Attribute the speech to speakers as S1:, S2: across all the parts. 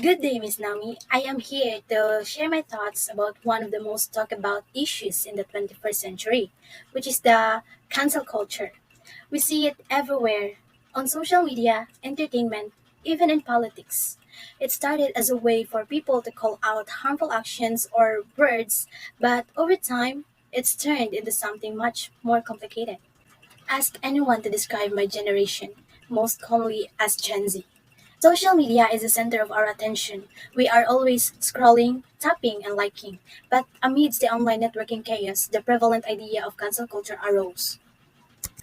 S1: Good day, Miss Nami. I am here to share my thoughts about one of the most talked about issues in the 21st century, which is the cancel culture. We see it everywhere on social media, entertainment, even in politics. It started as a way for people to call out harmful actions or words, but over time, it's turned into something much more complicated. Ask anyone to describe my generation, most commonly as Gen Z. Social media is the center of our attention. We are always scrolling, tapping, and liking. But amidst the online networking chaos, the prevalent idea of cancel culture arose.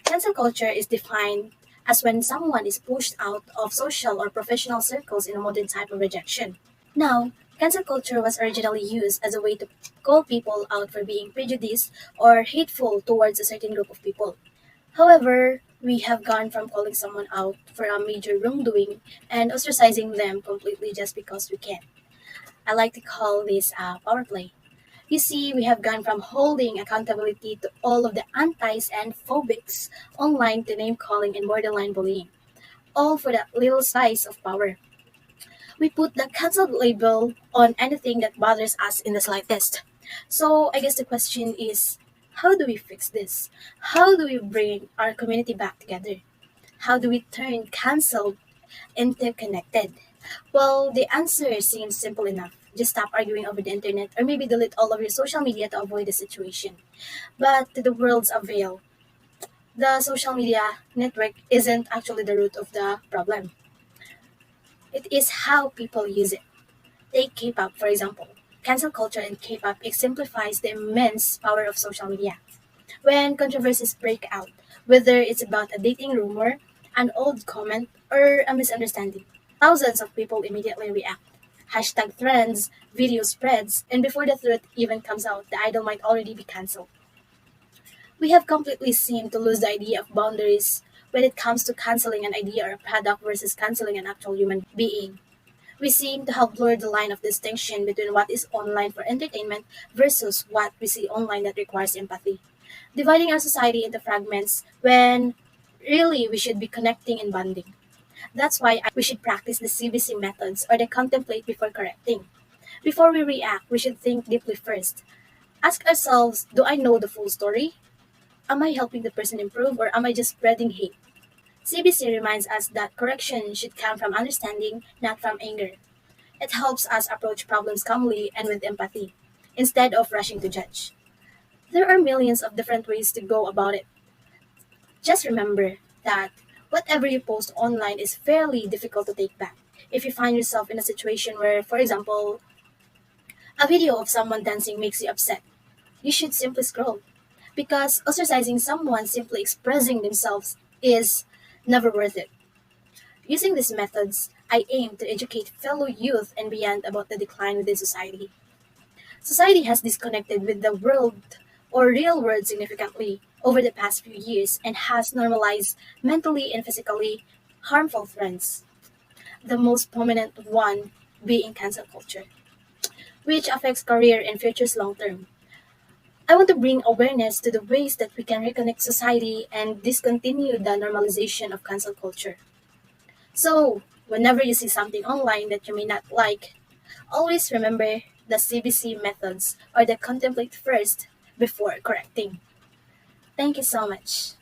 S1: Cancel culture is defined as when someone is pushed out of social or professional circles in a modern type of rejection. Now, cancel culture was originally used as a way to call people out for being prejudiced or hateful towards a certain group of people. However, we have gone from calling someone out for a major wrongdoing and ostracizing them completely just because we can. I like to call this a power play. You see, we have gone from holding accountability to all of the antis and phobics online to name calling and borderline bullying, all for that little size of power. We put the cancelled label on anything that bothers us in the slightest. So I guess the question is, how do we fix this? How do we bring our community back together? How do we turn cancelled into connected? Well, the answer seems simple enough. Just stop arguing over the internet or maybe delete all of your social media to avoid the situation. But to the world's avail, the social media network isn't actually the root of the problem. It is how people use it. Take K-pop, for example. Cancel culture in K-pop exemplifies the immense power of social media. When controversies break out, whether it's about a dating rumor, an old comment, or a misunderstanding, thousands of people immediately react. Hashtag trends, video spreads, and before the truth even comes out, the idol might already be cancelled. We have completely seemed to lose the idea of boundaries when it comes to canceling an idea or a product versus canceling an actual human being. We seem to have blurred the line of distinction between what is online for entertainment versus what we see online that requires empathy, dividing our society into fragments when really we should be connecting and bonding. That's why we should practice the CBC methods or the contemplate before correcting. Before we react, we should think deeply first. Ask ourselves, do I know the full story? Am I helping the person improve or am I just spreading hate? CBC reminds us that correction should come from understanding, not from anger. It helps us approach problems calmly and with empathy, instead of rushing to judge. There are millions of different ways to go about it. Just remember that whatever you post online is fairly difficult to take back. If you find yourself in a situation where, for example, a video of someone dancing makes you upset, you should simply scroll. Because ostracizing someone simply expressing themselves is never worth it. Using these methods, I aim to educate fellow youth and beyond about the decline within society. Society has disconnected with the world or real world significantly over the past few years and has normalized mentally and physically harmful trends. The most prominent one being cancel culture, which affects career and futures long term. I want to bring awareness to the ways that we can reconnect society and discontinue the normalization of cancel culture. So, whenever you see something online that you may not like, always remember the CBC methods or the contemplate first before correcting. Thank you so much.